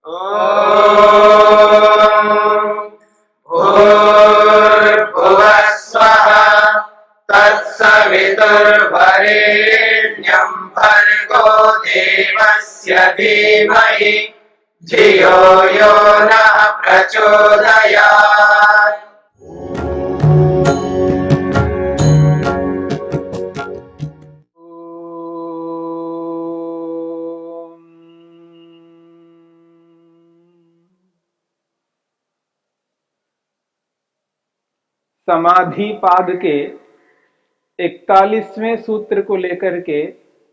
भूर्भुवः स्वः तत्सवितुर्वरेण्यं भर्गो देवस्य धीमहि धियो यो नः प्रचोदयात्। समाधि पाद के 41वें सूत्र को लेकर के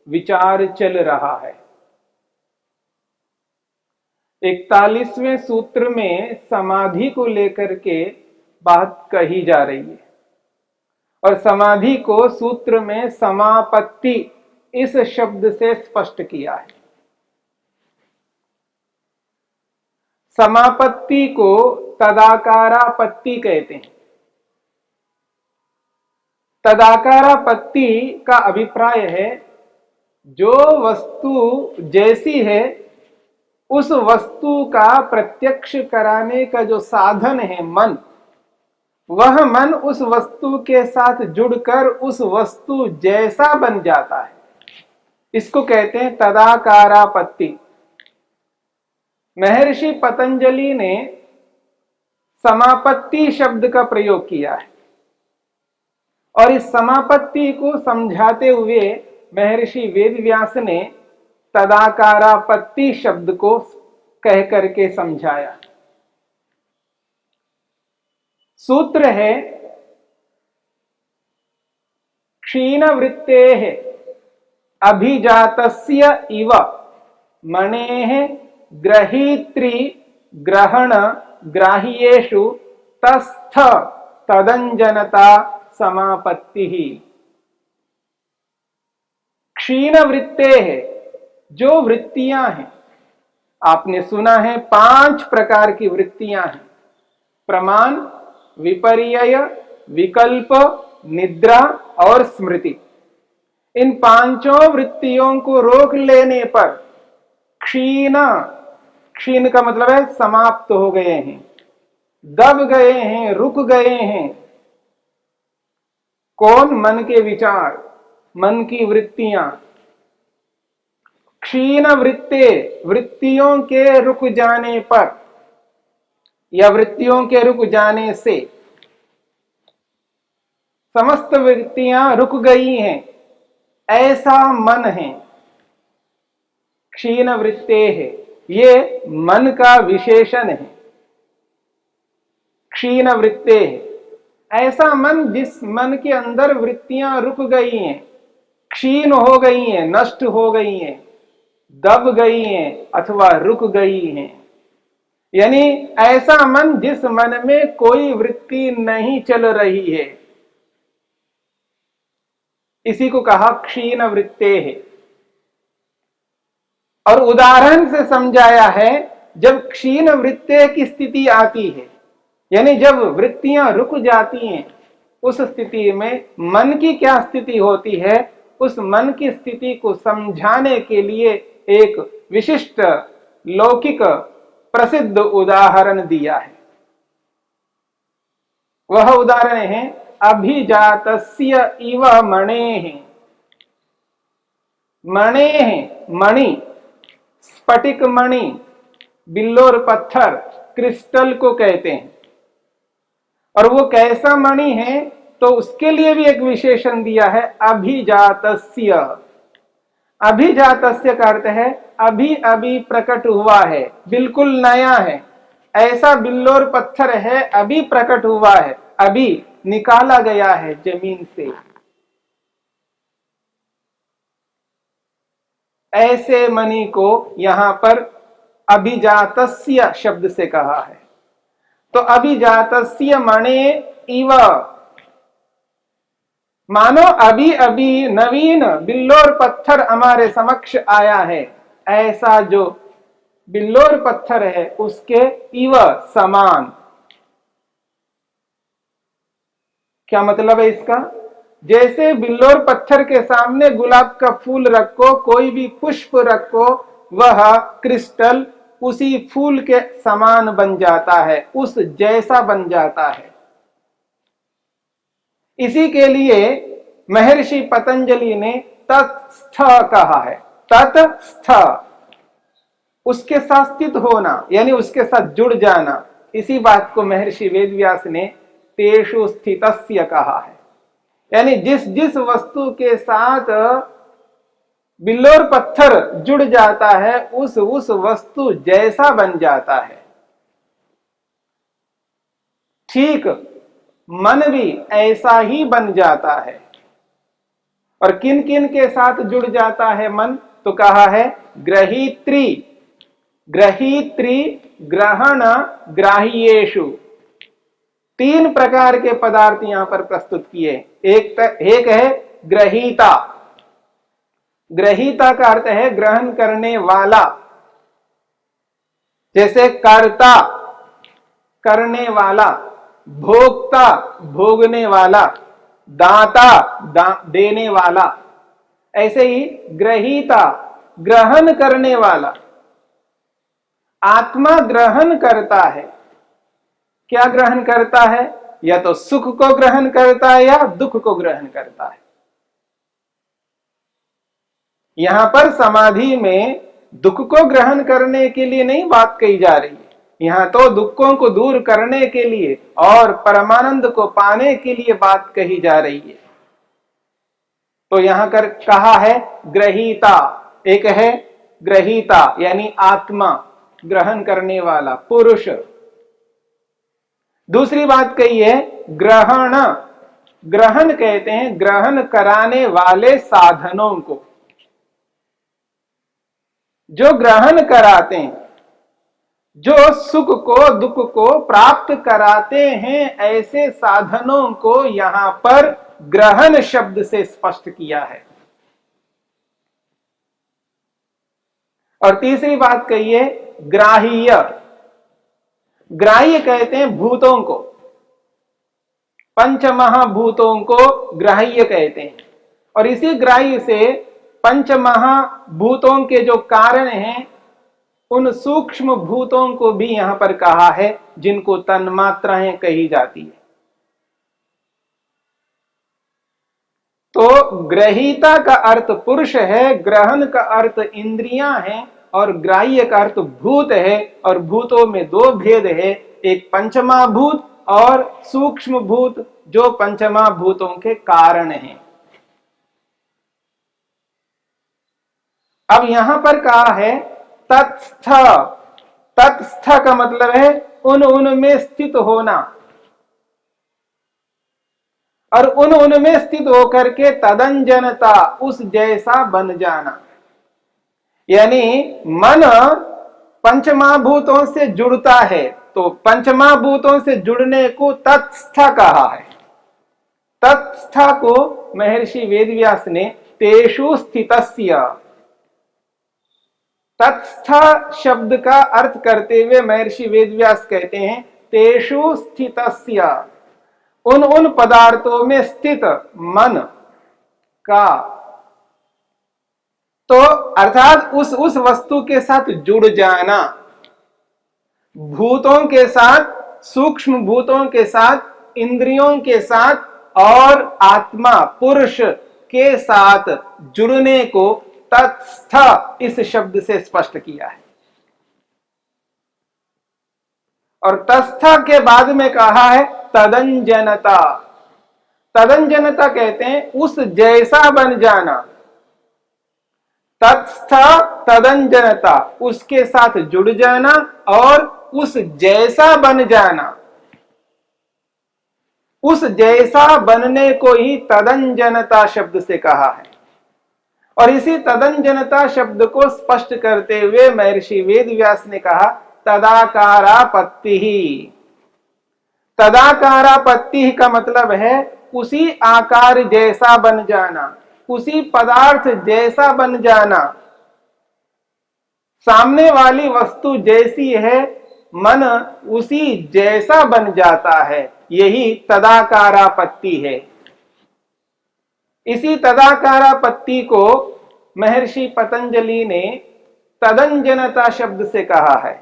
विचार चल रहा है। 41वें सूत्र में समाधि को लेकर के बात कही जा रही है और समाधि को सूत्र में समापत्ति इस शब्द से स्पष्ट किया है। समापत्ति को तदाकारापत्ति कहते हैं। तदाकारापत्ति का अभिप्राय है जो वस्तु जैसी है उस वस्तु का प्रत्यक्ष कराने का जो साधन है मन, वह मन उस वस्तु के साथ जुड़कर उस वस्तु जैसा बन जाता है। इसको कहते हैं तदाकारापत्ति। महर्षि पतंजलि ने समापत्ति शब्द का प्रयोग किया है और इस समापत्ति को समझाते हुए महर्षि वेदव्यास ने तदाकारापत्ति शब्द को कह करके समझाया। सूत्र है क्षीणवृत्तेः अभिजातस्य इव मणेः ग्रहीत्री ग्रहण ग्राह्येषु तस्थ तदंजनता समापत्ति ही। क्षीण वृत्ते है जो वृत्तियां हैं, आपने सुना है 5 प्रकार की वृत्तियां हैं। प्रमाण, विपर्यय, विकल्प, निद्रा और स्मृति। इन 5 वृत्तियों को रोक लेने पर क्षीण, क्षीण का मतलब है समाप्त हो गए हैं, दब गए हैं, रुक गए हैं। कौन? मन के विचार, मन की वृत्तियां। क्षीण वृत्ते, वृत्तियों के रुक जाने पर या वृत्तियों के रुक जाने से समस्त वृत्तियां रुक गई हैं, ऐसा मन है। क्षीण वृत्ते है, ये मन का विशेषण है। क्षीण वृत्ते है ऐसा मन जिस मन के अंदर वृत्तियां रुक गई हैं, क्षीण हो गई हैं, नष्ट हो गई हैं, दब गई हैं अथवा रुक गई हैं। यानी ऐसा मन जिस मन में कोई वृत्ति नहीं चल रही है, इसी को कहा क्षीण वृत्ते है। और उदाहरण से समझाया है, जब क्षीण वृत्ते की स्थिति आती है, यानी जब वृत्तियां रुक जाती हैं, उस स्थिति में मन की क्या स्थिति होती है, उस मन की स्थिति को समझाने के लिए एक विशिष्ट लौकिक प्रसिद्ध उदाहरण दिया है। वह उदाहरण है अभिजातस्य इव मणेः। मणेः, मणि, स्फटिक मणि, बिल्लोर पत्थर, क्रिस्टल को कहते हैं। और वो कैसा मणि है, तो उसके लिए भी एक विशेषण दिया है अभिजातस्य। अभिजातस्य का अर्थ है अभी अभी प्रकट हुआ है, बिल्कुल नया है। ऐसा बिल्लोर पत्थर है, अभी प्रकट हुआ है, अभी निकाला गया है जमीन से। ऐसे मणि को यहां पर अभिजातस्य शब्द से कहा है। तो अभिजातस्य मणे इव, मानो अभी अभी नवीन बिल्लोर पत्थर हमारे समक्ष आया है, ऐसा जो बिल्लोर पत्थर है उसके इव, समान। क्या मतलब है इसका? जैसे बिल्लोर पत्थर के सामने गुलाब का फूल रखो, कोई भी पुष्प रखो, वह क्रिस्टल उसी फूल के समान बन जाता है, उस जैसा बन जाता है। इसी के लिए महर्षि पतंजलि ने तत्स्थ कहा है। तत्स्थ, उसके साथ स्थित होना यानी उसके साथ जुड़ जाना। इसी बात को महर्षि वेदव्यास ने तेषु स्थितस्य कहा है, यानी जिस जिस वस्तु के साथ बिल्लोर पत्थर जुड़ जाता है उस वस्तु जैसा बन जाता है। ठीक मन भी ऐसा ही बन जाता है। और किन किन के साथ जुड़ जाता है मन? तो कहा है ग्रहीत्री, ग्रहीत्री ग्रहण ग्राह्येषु। तीन प्रकार के पदार्थ यहां पर प्रस्तुत किए। एक है ग्रहीता। ग्रहीता का अर्थ है ग्रहण करने वाला, जैसे कर्ता करने वाला, भोक्ता भोगने वाला, दाता देने वाला। ऐसे ही ग्रहीता ग्रहण करने वाला। आत्मा ग्रहण करता है। क्या ग्रहण करता है? या तो सुख को ग्रहण करता है या दुख को ग्रहण करता है। यहां पर समाधि में दुख को ग्रहण करने के लिए नहीं बात कही जा रही है, यहां तो दुखों को दूर करने के लिए और परमानंद को पाने के लिए बात कही जा रही है। तो यहां कर कहा है ग्रहीता। एक है ग्रहीता यानी आत्मा, ग्रहण करने वाला पुरुष। दूसरी बात कही है ग्रहण। ग्रहण कहते हैं ग्रहण कराने वाले साधनों को। जो ग्रहण कराते हैं, जो सुख को दुख को प्राप्त कराते हैं, ऐसे साधनों को यहां पर ग्रहण शब्द से स्पष्ट किया है। और तीसरी बात कही है ग्राह्य। ग्राह्य कहते हैं भूतों को, पंच महाभूतों को ग्राह्य कहते हैं। और इसी ग्राह्य से पंच महाभूतों के जो कारण हैं उन सूक्ष्म भूतों को भी यहां पर कहा है, जिनको तन्मात्राएं कही जाती है। तो ग्रहीता का अर्थ पुरुष है, ग्रहण का अर्थ इंद्रियां हैं और ग्राह्य का अर्थ भूत है। और भूतों में दो भेद है, एक पंचमाभूत और सूक्ष्म भूत, जो पंचमाभूतों के कारण हैं। अब यहां पर कहा है तत्स्थ। तत्स्थ का मतलब है उनमें स्थित होना, और उनमें स्थित होकर के तदंजनता उस जैसा बन जाना। यानी मन पंचमाभूतों से जुड़ता है, तो पंचमाभूतों से जुड़ने को तत्स्थ कहा है। तत्स्थ को महर्षि वेदव्यास ने तेषु स्थितस्य। तत्स्थ शब्द का अर्थ करते हुए महर्षि वेदव्यास कहते हैं तेषु स्थितस्य, उन पदार्थों में स्थित मन का। तो अर्थात उस वस्तु के साथ जुड़ जाना, भूतों के साथ, सूक्ष्म भूतों के साथ, इंद्रियों के साथ और आत्मा पुरुष के साथ जुड़ने को तत्स्थ इस शब्द से स्पष्ट किया है। और तत्स्थ के बाद में कहा है तदंजनता। तदंजनता कहते हैं उस जैसा बन जाना। तत्स्थ तदंजनता, उसके साथ जुड़ जाना और उस जैसा बन जाना। उस जैसा बनने को ही तदंजनता शब्द से कहा है। और इसी तदंजनता शब्द को स्पष्ट करते हुए महर्षि वेदव्यास ने कहा तदाकारापत्ति। तदाकारापत्ति का मतलब है उसी आकार जैसा बन जाना, उसी पदार्थ जैसा बन जाना। सामने वाली वस्तु जैसी है, मन उसी जैसा बन जाता है। यही तदाकारापत्ति है। इसी तदाकारापत्ति को महर्षि पतंजलि ने तदंजनता शब्द से कहा है,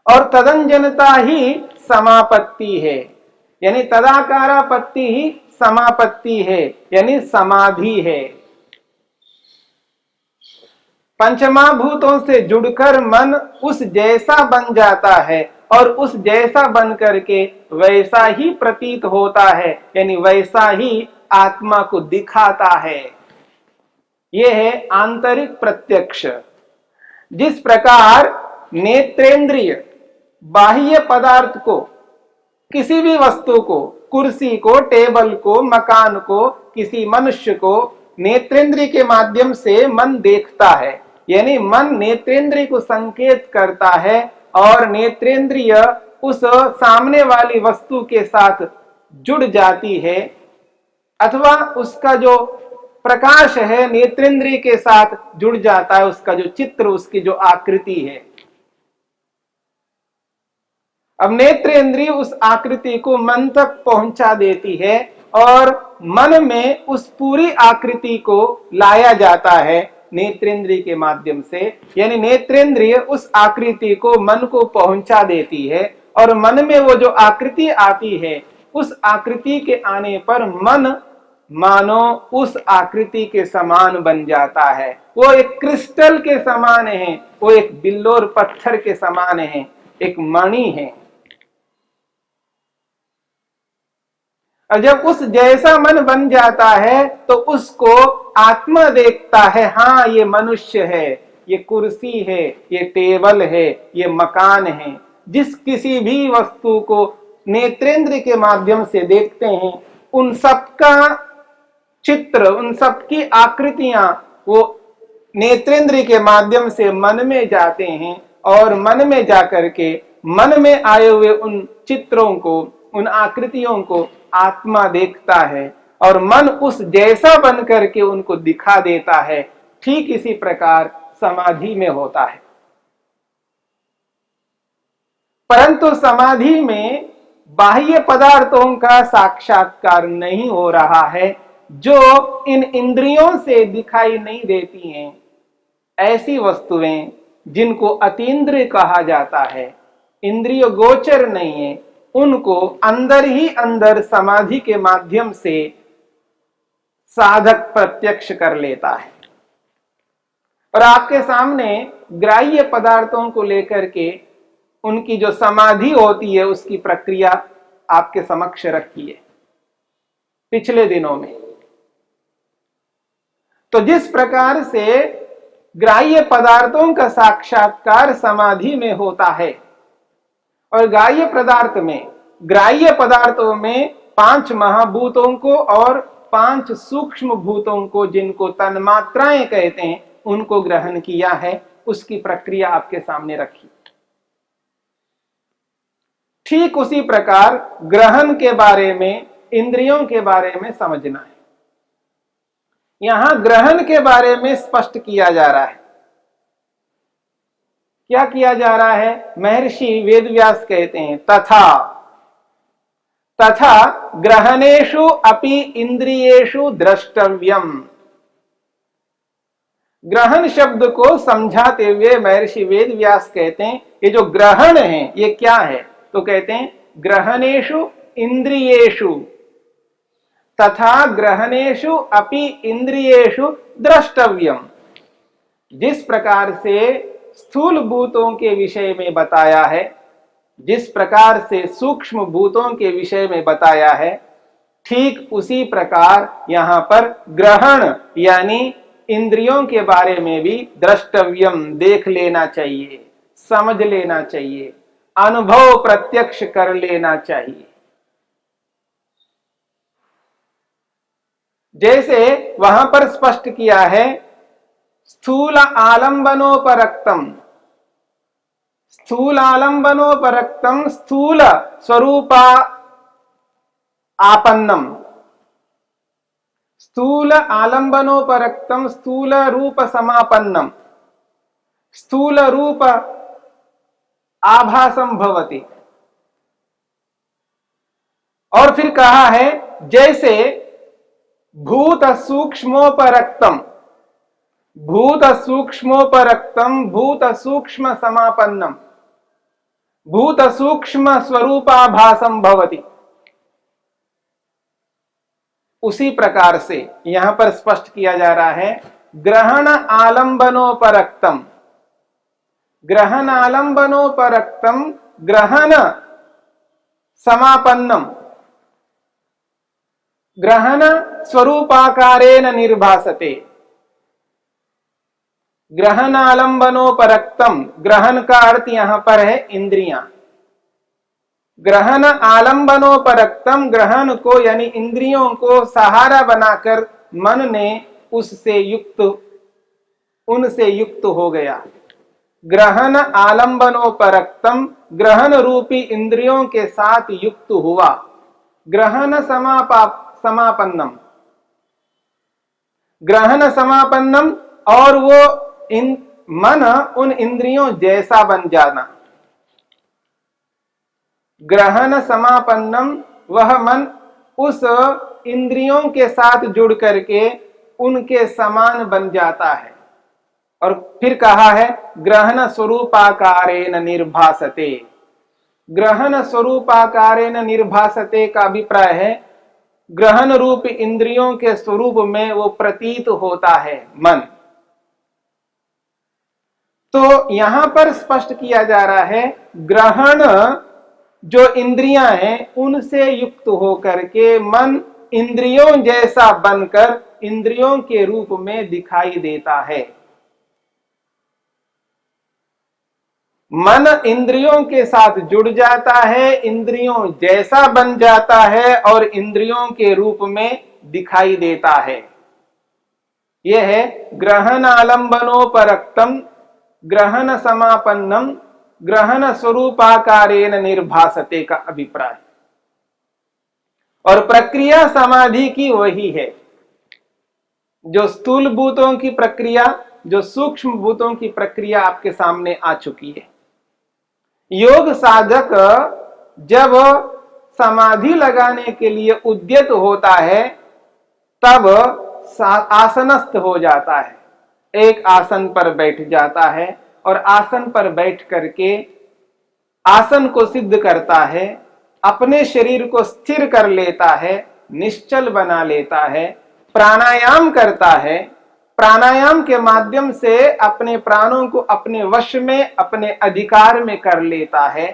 और तदंजनता ही समापत्ति है, यानी तदाकारापत्ति ही समापत्ति है, यानी समाधि है। पंचमहाभूतों से जुड़कर मन उस जैसा बन जाता है और उस जैसा बन करके वैसा ही प्रतीत होता है, यानी वैसा ही आत्मा को दिखाता है। यह है आंतरिक प्रत्यक्ष। जिस प्रकार नेत्रेंद्रिय बाह्य पदार्थ को, किसी भी वस्तु को, कुर्सी को, टेबल को, मकान को, किसी मनुष्य को नेत्रेंद्रिय के माध्यम से मन देखता है, यानी मन नेत्रेंद्रिय को संकेत करता है और नेत्रेंद्रिय उस सामने वाली वस्तु के साथ जुड़ जाती है, अथवा उसका जो प्रकाश है नेत्रेंद्रिय के साथ जुड़ जाता है, उसका जो चित्र, उसकी जो आकृति है। अब नेत्रेंद्रिय उस आकृति को मन तक पहुंचा देती है और मन में उस पूरी आकृति को लाया जाता है नेत्रेंद्रिय के माध्यम से, यानी नेत्रेंद्रिय उस आकृति को मन को पहुंचा देती है और मन में वो जो आकृति आती है, उस आकृति के आने पर मन मानो उस आकृति के समान बन जाता है। वो एक क्रिस्टल के समान है, वो एक बिल्लोर पत्थर के समान है, एक मणि है। और जब उस जैसा मन बन जाता है तो उसको आत्मा देखता है, हाँ ये मनुष्य है, ये कुर्सी है, ये टेबल है, ये मकान है। जिस किसी भी वस्तु को नेत्रेंद्र के माध्यम से देखते हैं, उन सबका चित्र, उन सबकी आकृतियां वो नेत्रेंद्र के माध्यम से मन में जाते हैं और मन में जाकर के मन में आए हुए उन चित्रों को, उन आकृतियों को आत्मा देखता है और मन उस जैसा बन करके उनको दिखा देता है। ठीक इसी प्रकार समाधि में होता है। परंतु समाधि में बाह्य पदार्थों का साक्षात्कार नहीं हो रहा है, जो इन इंद्रियों से दिखाई नहीं देती हैं। ऐसी वस्तुएं जिनको अतीन्द्रिय कहा जाता है, इंद्रिय गोचर नहीं है, उनको अंदर ही अंदर समाधि के माध्यम से साधक प्रत्यक्ष कर लेता है। और आपके सामने ग्राह्य पदार्थों को लेकर के उनकी जो समाधि होती है, उसकी प्रक्रिया आपके समक्ष रखी है पिछले दिनों में। तो जिस प्रकार से ग्राह्य पदार्थों का साक्षात्कार समाधि में होता है और ग्राह्य पदार्थों में 5 महाभूतों को और 5 सूक्ष्म भूतों को, जिनको तन्मात्राएं कहते हैं, उनको ग्रहण किया है, उसकी प्रक्रिया आपके सामने रखी। ठीक उसी प्रकार ग्रहण के बारे में, इंद्रियों के बारे में समझना है। यहां ग्रहण के बारे में स्पष्ट किया जा रहा है। क्या किया जा रहा है? महर्षि वेदव्यास कहते हैं तथा ग्रहणेषु अपि इंद्रियेषु द्रष्टव्यम। ग्रहण शब्द को समझाते हुए महर्षि वेदव्यास कहते हैं, ये जो ग्रहण है ये क्या है? तो कहते हैं ग्रहणेषु इंद्रियेषु तथा ग्रहणेषु अपि इंद्रियेषु द्रष्टव्यम। जिस प्रकार से स्थूल भूतों के विषय में बताया है, जिस प्रकार से सूक्ष्म भूतों के विषय में बताया है, ठीक उसी प्रकार यहां पर ग्रहण यानी इंद्रियों के बारे में भी द्रष्टव्यम, देख लेना चाहिए, समझ लेना चाहिए, अनुभव प्रत्यक्ष कर लेना चाहिए। जैसे वहां पर स्पष्ट किया है, स्थूल आलंबनोपरक्तम, स्थूल आलंबनोपरक्तम स्थूल स्वरूपा आपन्नम, स्थूल आलंबनोपरक्तम स्थूल रूप समापन्नम, स्थूल रूप आभासम भवति। और फिर कहा है, जैसे भूत सूक्ष्मोपरक्तम, भूत सूक्ष्मोपरक्तम भूत सूक्ष्म समापन्नम भूत सूक्ष्म स्वरूपाभासम भवति। उसी प्रकार से यहां पर स्पष्ट किया जा रहा है, ग्रहण आलंबनोपरक्तम, ग्रहण आलंबनोपरक्तम ग्रहण समापन्नम, ग्रहण स्वरूपाकारेण निर्भासते। ग्रहण आलंबनोपरक्तम, ग्रहण का अर्थ यहां पर है इंद्रियां। ग्रहण आलंबनोपरक्तम, ग्रहण को यानी इंद्रियों को सहारा बनाकर मन ने उनसे युक्त हो गया। ग्रहण आलंबनोपरक्तम, ग्रहण रूपी इंद्रियों के साथ युक्त हुआ। ग्रहण समापन्नम, ग्रहण समापन्नम, और वो मन उन इंद्रियों जैसा बन जाना। ग्रहण समापन्नम, वह मन उस इंद्रियों के साथ जुड़ करके उनके समान बन जाता है। और फिर कहा है ग्रहण स्वरूपाकारेण निर्भासते। ग्रहण स्वरूपाकारेण निर्भासते का अभिप्राय है ग्रहण रूप इंद्रियों के स्वरूप में वो प्रतीत होता है मन। तो यहां पर स्पष्ट किया जा रहा है ग्रहण जो इंद्रियां हैं उनसे युक्त होकर के मन इंद्रियों जैसा बनकर इंद्रियों के रूप में दिखाई देता है। मन इंद्रियों के साथ जुड़ जाता है, इंद्रियों जैसा बन जाता है और इंद्रियों के रूप में दिखाई देता है। यह है ग्रहण आलंबनोपरक्तम ग्रहण समापन्नम ग्रहण स्वरूपाकारेण निर्भासते का अभिप्राय। और प्रक्रिया समाधि की वही है जो स्थूल भूतों की प्रक्रिया, जो सूक्ष्म भूतों की प्रक्रिया आपके सामने आ चुकी है। योग साधक जब समाधि लगाने के लिए उद्यत होता है तब आसनस्थ हो जाता है, एक आसन पर बैठ जाता है और आसन पर बैठ करके आसन को सिद्ध करता है, अपने शरीर को स्थिर कर लेता है, निश्चल बना लेता है, प्राणायाम करता है। प्राणायाम के माध्यम से अपने प्राणों को अपने वश में, अपने अधिकार में कर लेता है।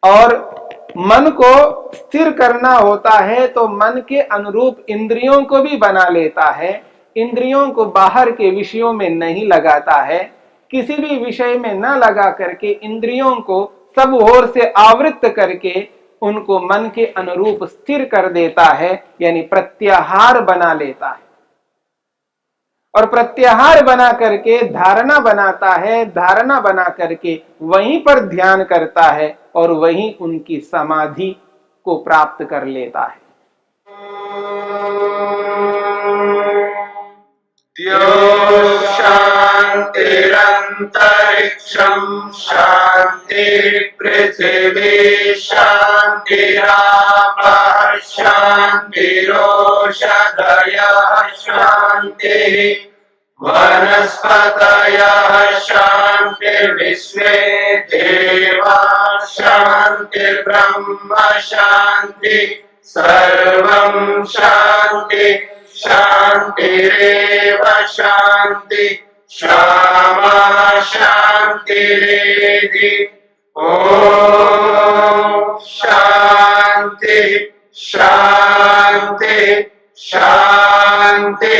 और मन को स्थिर करना होता है तो मन के अनुरूप इंद्रियों को भी बना लेता है, इंद्रियों को बाहर के विषयों में नहीं लगाता है, किसी भी विषय में न लगा करके इंद्रियों को सब ओर से आवृत करके उनको मन के अनुरूप स्थिर कर देता है, यानी प्रत्याहार बना लेता है। और प्रत्याहार बना करके धारणा बनाता है, धारणा बना करके वहीं पर ध्यान करता है और वहीं उनकी समाधि को प्राप्त कर लेता है। शांतिरंतरिक्षं शांति पृथिवी शांतिरापः शांतिरोषधयः शांतिः वनस्पतयः शांतिर्विश्वे देवाः शांतिर्ब्रह्म शांति सर्वं शांति शांतिरेव शांति क्षमा शांतिरेधि। ओम शांति शांति शांति।